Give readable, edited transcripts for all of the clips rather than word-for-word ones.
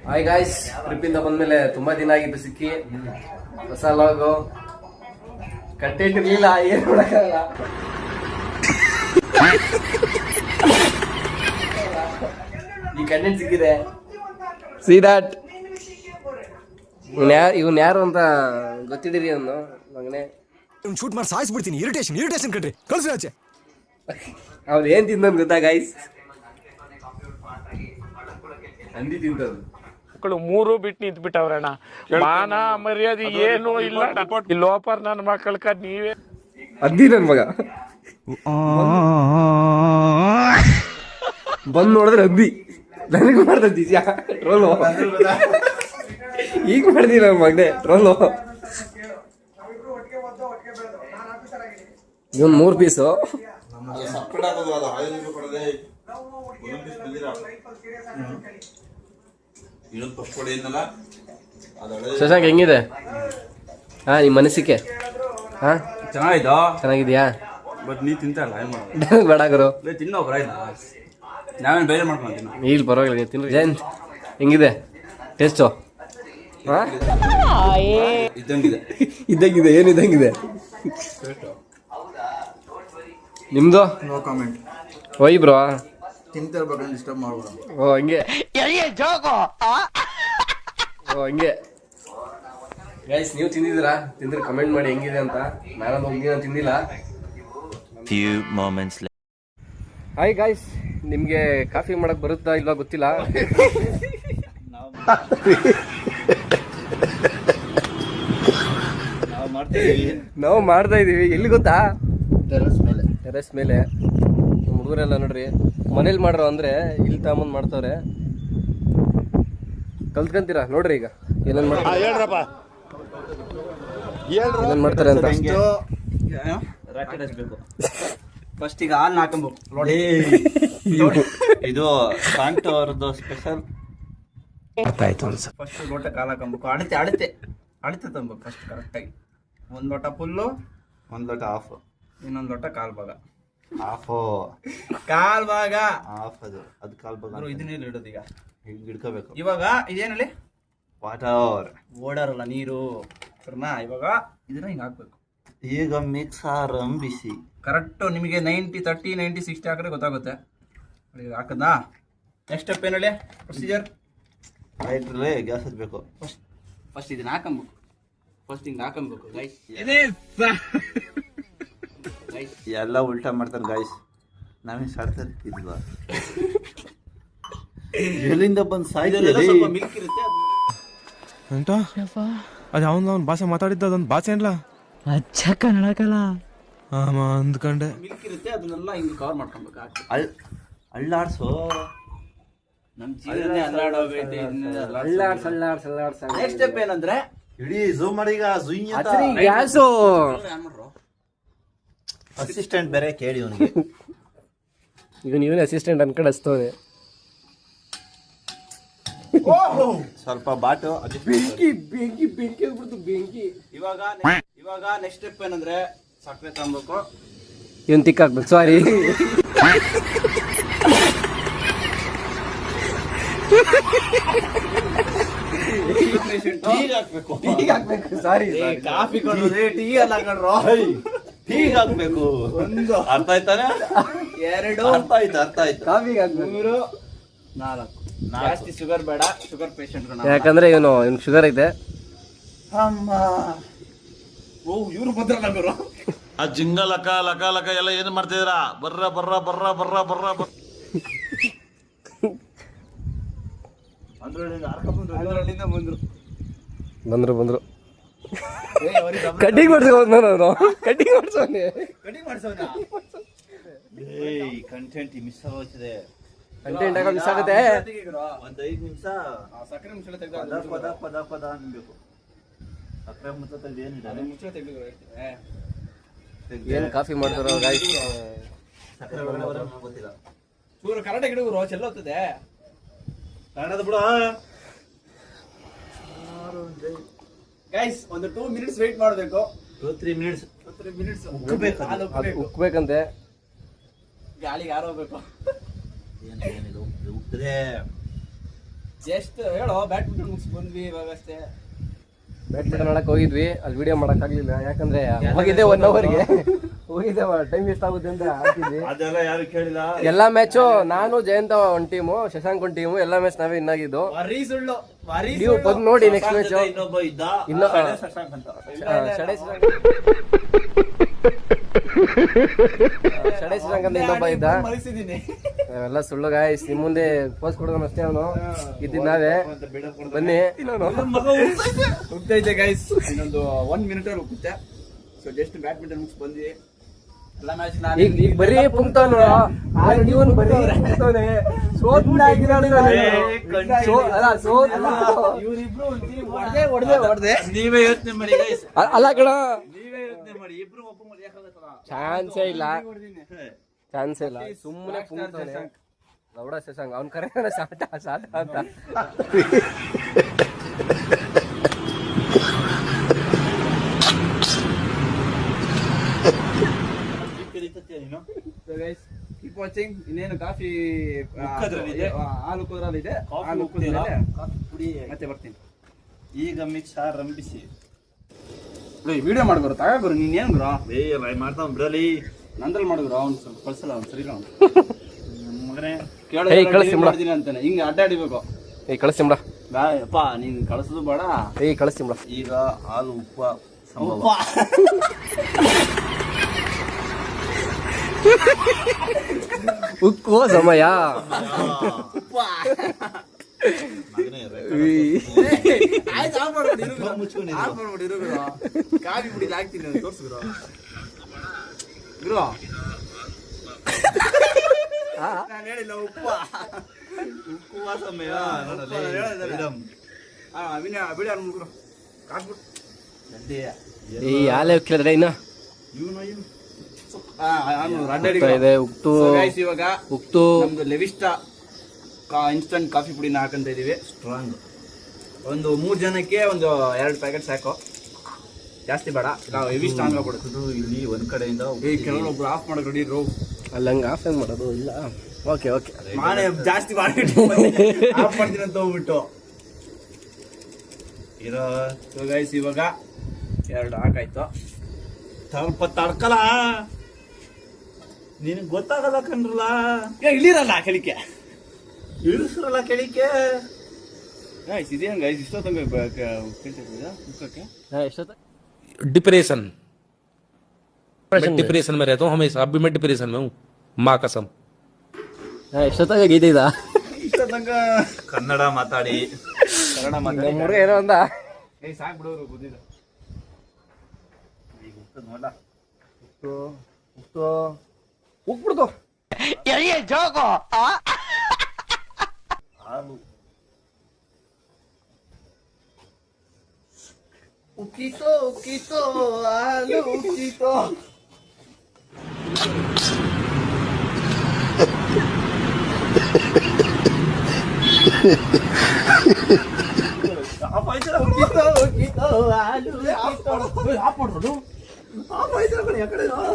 Hi guys, ಟ್ರಿಪ್ಪಿಂದ ಬಂದ್ಮೇಲೆ ತುಂಬಾ ದಿನ ಆಗಿತ್ತು ಸಿಕ್ಕಿ. ಹೊಸ ಲಾಗು ಕಂಟೆಂಟ್ ಇರ್ಲಿಲ್ಲ, ಏನ್ ಮಾಡಕ್ಕಾಗಲ್ಲ. ಈ ಕಂಟೆಂಟ್ ಸಿಕ್ಕಿದೆ. ಸಿ ದಟ್ ಇವನ್ ಯಾರು ಅಂತ ಗೊತ್ತಿಡಿರಿ ಅವನು ಮಗನೇ. ಶೂಟ್ ಮಾಡಿ ಸಾಯಿಸ್ಬಿಡ್ತೀನಿ. ಇರಿಟೇಷನ್ ಕಣ್ರಿ, ಕಳ್ಸಿ ಆಚೆ. ಅವ್ನು ಏನ್ ತಿಂದನ್ ಗೊತ್ತಾ ಗಾಯ್ಸ್? ಹಂದಿ ತಿಂತದ್ದು. ಮಕ್ಕಳು ಮೂರು ಬಿಟ್ಟು ನಿಂತು ಬಿಟ್ಟವ್ರಣ್ಣ. ಮಾನ ಮರ್ಯಾದೆ ಏನು ಇಲ್ಲ. ಈ ಲೋಪರ್ ನನ್ನ ಮಕ್ಕಳ ನೀವೇ ಹಂದಿ ನನ್ ಮಗ ಬಂದ್ ನೋಡಿದ್ರೆ ಹಂದಿ ನನಗೆ ಮಾಡ್ತಂದಿ ಟ್ರೋಲು. ಈಗ ಮಾಡ್ದಿ ನನ್ ಮಗನೆ ಟ್ರೋಲು. ಇವನ್ 3 ಪೀಸು. ಶಶಾಂಕ್ ಹೆಂಗಿದೆ? ನಿಮ್ ಮನಸ್ಸಿಗೆ ಚೆನ್ನಾಗಿದ್ಯಾ? ಬಟ್ ನೀ ತಿಂತಲ್ಲ ಬೇಡ ಗುರು, ತಿನ್ನೋ ನಾವೇನು ಬೇರೆ ಮಾಡ್ಕೊಂತೀನಿ. ಇಲ್ಲ ಪರವಾಗಿಲ್ಲ, ನೀವು ತಿನ್ರಿ. ಜಯಂತ್ ಹೆಂಗಿದೆ ಟೇಸ್ಟು? ಇದ್ದಂಗಿದೆ ಏನು ಇದ್ದಂಗಿದೆ ನಿಮ್ದು? No comment. ಒಯ್ ಬ್ರೋ, ತಿಂತಿರ್ಬೇಕಂತ ಡಿಸ್ಟರ್ಬ್ ಮಾಡ್ಬೋದು. ಓ ಹಂಗೆ ಗೈಸ್, ನೀವು ತಿಂದಿದ್ದೀರಾ? ತಿಂದ್ರೆ ಕಮೆಂಟ್ ಮಾಡಿ ಹೆಂಗಿದೆ ಅಂತ. ನಾನೊಂದು ಹೋಗಿ ತಿಂದಿಲ್ಲ. ಹಾಯ್ ಗಾಯ್ಸ್, ನಿಮ್ಗೆ ಕಾಫಿ ಮಾಡಕ್ ಬರುತ್ತಾ ಇಲ್ವಾ ಗೊತ್ತಿಲ್ಲ. ನಾವು ಮಾಡ್ತಾ ಇದೀವಿ. ಎಲ್ಲಿ ಗೊತ್ತಾ? ಟೆರೆಸ್ ಮೇಲೆ. ಹುಡುಗರೆಲ್ಲ ನೋಡ್ರಿ ಮನೇಲಿ ಮಾಡ್ರೋ ಅಂದ್ರೆ ಇಲ್ಲಿ ತಗೊಂಡ್ ಮಾಡ್ತವ್ರೆ. ಕಲ್ತ್ಕೊಂತೀರಾ ನೋಡ್ರಿ ಈಗ ಏನೇನ್ ಮಾಡ್ತಾರೆ ಅಂತ. ಫಸ್ಟ್ ಈಗ ಹಾಲು ಹಾಕಬೇಕು ನೋಡಿ. ಇದು ಕಾಂಟ್ ಅವರದ್ದು ಸ್ಪೆಷಲ್. ಫಸ್ಟ್ ಲೋಟ ಕಾಲು ಹಾಕಬೇಕು. ಅಳತೆ ತಂಬೇಕು ಫಸ್ಟ್ ಕರೆಕ್ಟಾಗಿ. 1 ಲೋಟ ಫುಲ್ಲು, 1 ಲೋಟ ಹಾಫ್, ಇನ್ನೊಂದು ಲೋಟ ಕಾಲ್ ಭಾಗ. ಕಾಲ್ ಭಾಗ ಹಾಫ್. ಅದು ಕಾಲ್ ಭಾಗ. ಇದನ್ನೆಲ್ಲ ಇಡೋದು ಈಗ ಹಿಡ್ಕೋಬೇಕು. ಇವಾಗ ಇದೇನಲ್ಲಿ ವಾಟರ್ ಓಡಾರಲ್ಲ ನೀರು ಸರಿನಾ? ಇವಾಗ ಇದನ್ನ ಹಿಂಗೆ ಹಾಕ್ಬೇಕು. ಈಗ ಮಿಕ್ಸ್ ಆರಂಭಿಸಿ. ಕರೆಕ್ಟು ನಿಮಗೆ 90-30, 90-60 ಹಾಕಿದ್ರೆ ಗೊತ್ತಾಗುತ್ತೆ. ಹಾಕದಾ? ನೆಕ್ಸ್ಟ್ ಸ್ಟೆಪ್ ಏನಲ್ಲಿ ಪ್ರೊಸೀಜರ್? ಲೈಟ್ರಲ್ಲೇ ಗ್ಯಾಸ್ ಹಚ್ಚಬೇಕು. ಫಸ್ಟ್ ಇದನ್ನ ಹಾಕಬೇಕು. ಫಸ್ಟ್ ಹಿಂಗೆ ಹಾಕಬೇಕು ಗೈಸ್. ಎಲ್ಲ ಉಲ್ಟಾ ಮಾಡ್ತಾರೆ ಗೈಸ್. ನಾವೇ ಸಾಡ್ತಾರೆ ಇಲ್ವಾ? ಎಲ್ಲಿಂದ ಬಂದು ಸಾಯ್ತಾರೆ. ಸ್ವಲ್ಪ ಮಿಲ್ಕ್ ಇರುತ್ತೆ ಅಂತ ಅದು ಅವ್ನು ಭಾಷೆ ಮಾತಾಡಿದ್ದ. ಅದೊಂದು ಭಾಷೆ ಅಲ್ಲ, ಅಚ್ಚ ಕನ್ನಡಕಲ್ಲ ಅಂದ್ಕೊಂಡೆ. ಮಿಲ್ಕ್ ಇರುತ್ತೆ, ಅದನ್ನೆಲ್ಲ ಹಿಂಗೆ ಕವರ್ ಮಾಡ್ಕೊಬೇಕು. ಅಳ್ಳಾಡ್ಸೋ ನಮ್ಮ ಜೀವನ ಅಲ್ಲಾಡೋಗೈತೆ. ನೆಕ್ಸ್ಟ್ ಸ್ಟೆಪ್ ಏನಂದ್ರೆ ಇಡೀ ಝೂಮ್ ಮಾಡಿ. ಈಗ ಗ್ಯಾಸು ಅಸಿಸ್ಟೆಂಟ್ ಬೇರೆ ಕೇಳಿ ಅವನಿಗೆ. ಈಗ ನೀವೇ ಅಸಿಸ್ಟೆಂಟ್ ಅನ್ಕೊಂಡು ಹಚ್ತವ್ರೆ. ಸ್ವಲ್ಪ ಬಾಟು ಬೆಂಕಿ ಆಗ್ಬಿಡ್ತು ಬೆಂಕಿ. ಇವಾಗ ನೆಕ್ಸ್ಟ್ ಸ್ಟೆಪ್ ಏನಂದ್ರೆ ಸಕ್ಕರೆ ತಗೊಬೇಕು. ಇವನ್ ತಿಕ್ಕ ಹಾಕ್ಬೇಕು. ಸಾರಿ, ಟೀ ಹಾಕ್ಬೇಕು. ಸಾರಿ, ಕಾಫಿ ಕೊಡೋದು ಟೀ ಅಲ್ಲ ಕಣ್ರೋ, ಟೀಗೆ ಹಾಕ್ಬೇಕು. ಒಂದು ಅರ್ಥ ಆಯ್ತಾನೆ? 2 ಅರ್ಥ ಆಯ್ತು. ಕಾಫಿಗೆ ಹಾಕ್ಬೇಕು. 3, 4. ಜಾಸ್ತಿ ಶುಗರ್ ಬೇಡ, ಶುಗರ್ ಪೇಷಂಟ್. ಯಾಕಂದ್ರೆ ಇವನು ಶುಗರ್ ಐತೆ. ಅಮ್ಮ ಇವ್ರು ಬಂದ್ರಲ್ಲ ಗುರು. ಆ ಜಿಂಗ ಲಕ ಲಕ ಲಕ ಎಲ್ಲ ಏನು ಮಾಡ್ತಿದ್ದೀರಾ? ಬರ್ರ ಬಂದ್ರು ಕಟಿಂಗ್ ಮಾಡ್ಸೋನು. ಕಟಿಂಗ್ ಮಾಡ್ಸೋನೆ. ಕಂಟೆಂಟ್ ಮಿಸ್ ಆಗೋಗಿದೆ. ಕಂಟೆಂಟ್ ಆಗ ಮಿಸ್ ಆಗುತ್ತೆ. ಒಂದು 5 ನಿಮಿಷ ಸಕ್ಕರೆ ಮುಚ್ಚಳ ತೆಗೆದು ಪದ ಅನ್ಬೇಕು. ಸಕ್ಕರೆ ಮುಚ್ಚಳ ತೆಗೆದು ಏನು ಕಾಫಿ ಮಾಡ್ತಾರೋ ಗಾಯ್ಸ್? ಸಕ್ಕರೆ ಗೊತ್ತಿಲ್ಲ. ಚೂರು ಕರೆಕ್ಟಾಗಿ ಹಿಡಿದ್ರು ಚೆಲ್ಲೋಗ್ತದೆ. ಕನ್ನಡದ ಬಿಡು ಗೈಸ್. ಒಂದು 2 ಮಿನಿಟ್ಸ್ ವೇಟ್ ಮಾಡಬೇಕು. 2-3 ಮಿನಿಟ್ಸ್ ಉಕ್ಬೇಕಂತೆ. ಗಾಳಿಗೆ ಆರೋಗ್ಬೇಕು. ಏನಿದು ಉಕ್ಕಿದೆ. ಜಸ್ಟ್ ಹೇಳೋ ಬ್ಯಾಡ್ಮಿಂಟನ್ ಮುಗಿಸಿ ಬಂದ್ವಿ ಇವಾಗ ಅಷ್ಟೇ. ಬ್ಯಾಡ್ಮಿಂಟನ್ ಆಡಕ್ ಹೋಗಿದ್ವಿ, ಅಲ್ಲಿ ವಿಡಿಯೋ ಮಾಡಕ್ ಆಗ್ಲಿಲ್ಲ ಯಾಕಂದ್ರೆ ಹೋಗಿದ್ದೆ 1 ಅವರ್ಗೆ ಹೋಗಿದ್ದೆ, ಟೈಮ್ ವೇಸ್ಟ್ ಆಗುತ್ತೆ ಅಂತ ಆಡ್ತಿದ್ವಿ. ಅದೆಲ್ಲ ಯಾರು ಕೇಳಿಲ್ಲ. ಎಲ್ಲಾ ಮ್ಯಾಚು ನಾನು ಜಯಂತ ಒಂದ್ ಟೀಮು, ಶಶಾಂಕ್ ಒಂದ್ ಟೀಮು, ಎಲ್ಲಾ ಮ್ಯಾಚ್ ನಾವೇ ಇನ್ನಾಗಿದ್ದು. ನೀವು ಬಂದು ನೋಡಿ ನೆಕ್ಸ್ಟ್ ಮ್ಯಾಚ್. ಇನ್ನೊಬ್ಬ ಇದ್ದ ಇನ್ನು ಶಶಾಂಕ್ ಅಂತ. ಶಡೇ ಶಶಾಂಕ್ ಅಂತ ಇನ್ನೊಬ್ಬ ಇದ್ದ. ಎಲ್ಲ ಸುಳ್ಳು ಗಾಯ್ಸ್, ನಿಮ್ ಮುಂದೆ ಪೋಸ್ಟ್ ಕೊಡೋಣ ಅಷ್ಟೇ. ಅವನು ಇದ್ದಿದ್ ನಾವೇ. ಬನ್ನಿ ಹೋಗ್ತೈತೆ ಗೈಸ್, ಇನ್ನೊಂದು 1 ಮಿನಿಟ್ ಅಲ್ಲಿ ಹೋಗುತ್ತೆ. ಸೊ ಜಸ್ಟ್ ಬ್ಯಾಡ್ಮಿಂಟನ್ ಮುಗಿಸಿ ಬಂದ್ವಿ. ಎಲ್ಲ ಮ್ಯಾಚ್ ಈಗ ಬರೀ ಪುಂಕ್ತಾನು ಇವನ್ ಬರೀ ಪುಂಕ್ತಾನೆ. ಹೊಡೆದೆ ನೀವೇ ಯೋಚನೆ ಮಾಡಿ guys. ಅಲ್ಲ ಕಣ, ನೀವೇ ಯೋಚನೆ ಮಾಡಿ. ಇಬ್ರು ಒಬ್ಬ ಯಾಕಾಗತ್ತಲ್ಲ. ಚಾನ್ಸೇ ಇಲ್ಲ, ಚಾನ್ಸೇ ಇಲ್ಲ. ಸುಮ್ಮನೆ ಪುಂಕ್ತಾನೆ ಲೌಡ ಶಶಾಂಕ್. ಅವ್ನ್ ಕರೆ ಸಾಟ ಸಾಟ ಅಂತ. Keep watching. ಇನ್ನೇನು ಕಾಫಿ ಉಕ್ಕದ್ರಲ್ಲಿದೆ. ಹಾಲು ಕುದ್ರಲ್ಲಿದೆ. ಹಾಲು ಕುದಿಯಲ್ಲ. ಕುಡಿ ಮತ್ತೆ ಬರ್ತೀನಿ. ಈಗ ಮಿಕ್ಸ್ ರಂಬಿಸಿ ವಿಡಿಯೋ ಮಾಡ್ಬಾರ ತಗೋರು. ನೀನೇನು ಗುರು ಮಾಡ್ತಾವ್ ಬಿಡಲಿ. ನಂದ್ರಲ್ಲಿ ಮಾಡಿದ್ರು ಅವ್ನು ಸ್ವಲ್ಪ ಕಳ್ಸಲ್ಲ, ಅವ್ನು ಸರಿ ಅವ್ನು ಮಗನೇ ಮಾಡ್ತೀನಿ ಅಂತಾನೆ. ಹಿಂಗೆ ಅಡ್ಡಾಡಿಬೇಕು. ಏಯ್ ಕಳಿಸ್ತಿಂಬ್ರ, ಅಪ್ಪ ನೀನ್ ಕಳ್ಸೋದು ಬೇಡ. ಏಯ್ ಕಳಿಸ್ತಿಂಬ್ರ. ಈಗ ಹಾಲು ಉಪ್ಪ ಸಂಭವ. ಉಕ್ಕುವ ಸಮಯ. ಮಗನೇ ಕಾಫಿ ಪುಡಿ ಹಾಕ್ತೀನಿ ತೋರ್ಸಿದ್ರು ಗುರು. ನಾನು ಹೇಳಿಲ್ಲ ಉಪ್ಪ ಉಕ್ಕುವ ಸಮಯ. ಬಿಡಿ ಅನ್ಬಿಟ್ರು ಕಾಫಿ ಏಯ್ ಹಾಲೆ ಕೇಳಿದ್ರೆ ಇನ್ನ ಇದೆ ಉಕ್ತು. ಇವಾಗ ಉಕ್ತು ನಮ್ದು ಲೆವಿಸ್ಟಾ ಇನ್ಸ್ಟಂಟ್ ಕಾಫಿ ಪುಡಿನ ಹಾಕಂತ ಇದೀವಿ. ಸ್ಟ್ರಾಂಗ್. ಒಂದು 3 ಜನಕ್ಕೆ ಒಂದು 2 ಪ್ಯಾಕೆಟ್ ಸಾಕು, ಜಾಸ್ತಿ ಬೇಡ. ನಾವು ಹೆವಿ ಸ್ಟ್ರಾಂಗ್ ಆಗ್ಬಿಡುತ್ತೆ. ಇಲ್ಲಿ ಒಂದ್ ಕಡೆಯಿಂದ ಕೆಲವೊಬ್ರು ಆಫ್ ಮಾಡಕ್ ರೆಡಿ ಇದ್ರು. ಅಲ್ಲಿ ಹಂಗೆ ಆಫ್ ಹೆಂಗ್ ಮಾಡೋದು? ಇಲ್ಲ ಓಕೆ ಓಕೆ, ನಾನೇ ಜಾಸ್ತಿ ಮಾಡಿಬಿಟ್ಟು ಆಫ್ ಮಾಡ್ತೀನಿ ಅಂತ ಹೋಗ್ಬಿಟ್ಟು ಇರೋ. ಸೊ ಗೈಸ್ ಇವಾಗ 2 ಹಾಕಾಯ್ತು. ಸ್ವಲ್ಪ ತಡ್ಕಲ್ಲ, ನಿನಗ್ ಗೊತ್ತಾಗಲ್ಲ ಕಣ್ರಲ್ಲ. ಇಳಿರಲ್ಲ ಕೆಳಿಕೆ, ಇಳಿಸ್ರಲ್ಲ ಕೆಳಿಕೆ. ಗೈಸ್ ಇದೇನು ಗೈಸ್ ಇಷ್ಟೊತ್ತಂಗ ಮುಖಕ್ಕೆ ಎಷ್ಟೊತ್ತ डिप्रेशन मैं डिप्रेशन में रहता हूँ हमेशा. अभी मैं डिप्रेशन में हूँ, माँ कसम. ಎಷ್ಟೊತ್ತಾಗ ಗೀತೆ ಇದ ಇಷ್ಟೊತ್ತಂಗ ಕನ್ನಡ ಮಾತಾಡಿ. ಕನ್ನಡ ಮಾತಾಡಿ ಹುಡುಗ ಏನೋ ಅಂದ. ಸಾಕು ಬಿಡೋರು ಬುದ್ಧಿದ. ನೋಡ ಉಕ್ಬಿಡ್ತು. ಹಾಲು ಉಕ್ಕಿತೋ ಉಕ್ಕಿತೋ ಹಾಲು ಉಕ್ಕಿತೋ.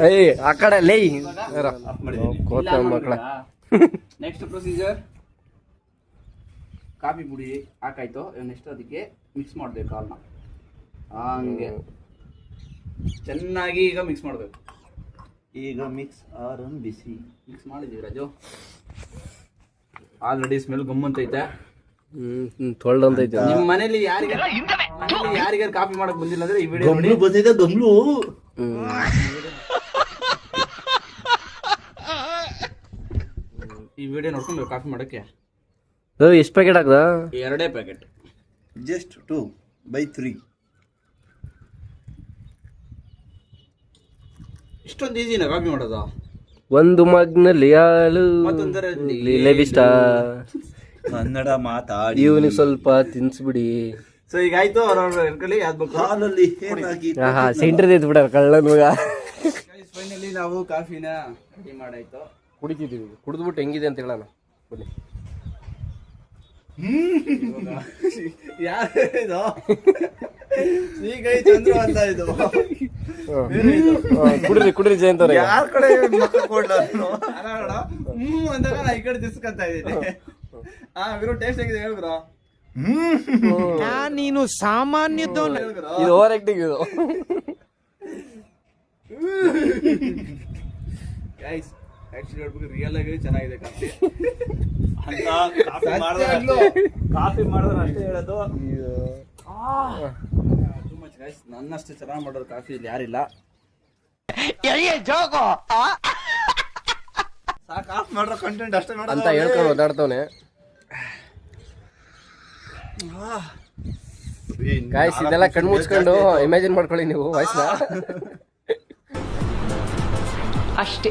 ಏಯ್ ಆ ಕಡೆ ಲೇ ಕೋತ ಮಕ್ಕಳ. ನೆಕ್ಸ್ಟ್ ಪ್ರೊಸೀಜರ್, ಕಾಫಿ ಪುಡಿ ಹಾಕಾಯ್ತು. ನೆಕ್ಸ್ಟ್ ಅದಕ್ಕೆ ಮಿಕ್ಸ್ ಮಾಡ್ಬೇಕು ಹಾಲ್ನ. ಹಂಗೆ ಚೆನ್ನಾಗಿ ಈಗ ಮಿಕ್ಸ್ ಮಾಡ್ಬೇಕು. ಈಗ ಮಿಕ್ಸ್ ಆರಂಭಿಸಿ. ಮಿಕ್ಸ್ ಮಾಡಿದೀವಿ ರಾಜು. ಆಲ್ರೆಡಿ ಸ್ಮೆಲ್ ಗಮ್ಮಂತೈತೆ. ತೊಳ್ದಂತೈತೆ. ನಿಮ್ಮ ಮನೇಲಿ ಯಾರಿಗಾರು ಕಾಫಿ ಮಾಡಕ್ ಬಂದಿಲ್ಲ ಅಂದ್ರೆ ಈ ವಿಡಿಯೋ ನೋಡಿ. ಬಂದಿದೆ ಗಮ್ಲು. ಈ ವಿಡಿಯೋ ನೋಡ್ಕೊಂಡು ಕಾಫಿ ಮಾಡಕ್ಕೆ. ಎಷ್ಟು ಪ್ಯಾಕೆಟ್ ಹಾಕ್ದ? 2 ಪ್ಯಾಕೆಟ್. ಜಸ್ಟ್ 2/3. ಇಷ್ಟೊಂದು ಈಸಿನ ಕಾಫಿ ಮಾಡೋದು? ಒಂದು ಮಗ್ನಲ್ಲಿ ಹಾಲು ಮತ್ತೊಂದರಲ್ಲಿ ಲೆವಿಸ್ಟಾ. ಕನ್ನಡ ಮಾತಾಡಿ. ಇವನಿಗೆ ಸ್ವಲ್ಪ ತಿನ್ಸ್ಬಿಡಿ. ಸೊ ಈಗ ಆಯ್ತು, ಅವ್ರವ್ರ ಇರ್ಕೊಳ್ಳಿ. ಯಾವ್ದು ಹಾಲಲ್ಲಿ ಏನಾಗಿ ಸೆಂಟ್ರದ್ ಎದ್ದು ಬಿಡ ಕಳ್ಳನ್ ಮಗ. ಫೈನಲಿ ನಾವು ಕಾಫಿನ ರೆಡಿ ಮಾಡಾಯ್ತು, ಕುಡಿತಿದ್ದೀವಿ. ಕುಡಿದ್ಬಿಟ್ಟು ಹೆಂಗಿದೆ ಅಂತ ಹೇಳೋಣ ಬನ್ನಿ. ಯಾರು ಈಗ ಚಂದ್ರು ಅಂತ ಇದು ಕುಡ್ರಿ ಕುಡ್ರಿ ಜಯಂತ್ ಅವ್ರೆ. ಯಾರ ಕಡೆ ಅಂದಾಗ ನಾ ಈ ಕಡೆ ದಿಸ್ಕಂತ ಇದ್ದೀನಿ. ವಿರು ಟೇಸ್ಟ್ ಹೇಗಿದೆ ಹೇಳ್ಬ್ರೋ? ನೀನು ಸಾಮಾನ್ಯದವನ. ಇದು ಓವರ್ ಆಕ್ಟಿಂಗ್ ಇದು. ಗೈಸ್ ಆಕ್ಚುಲಿ ಹೇಳ್ಬೇಕು ರಿಯಲ್ ಆಗಿ ಚೆನ್ನಾಗಿದೆ ಕಾಫಿ ಅಂತ ಕಾಫಿ ಮಾಡಿದ್ರೆ ಅಷ್ಟೇ ಹೇಳೋದು. Too much guys. ನನ್ನಷ್ಟು ಚೆನ್ನಾಗಿ ಮಾಡೋರು ಕಾಫಿ ಇಲ್ಲಿ ಯಾರಿಲ್ಲ. ಸಾಕು ಆಫ್ ಮಾಡ್ರೋ ಕಂಟೆಂಟ್ ಅಷ್ಟೇ ಅಂತ ನೋಡೋದು ಹೇಳ್ಕೊಂಡು ಓದಾಡ್ತವನೆ. ಗಾಯ್ಸ್ ಇದೆಲ್ಲ ಕಣ್ಣು ಮುಚ್ಕೊಂಡು ಇಮ್ಯಾಜಿನ್ ಮಾಡ್ಕೊಳ್ಳಿ ನೀವು ವಾಯ್ಸ್ನ. ಅಷ್ಟೇ.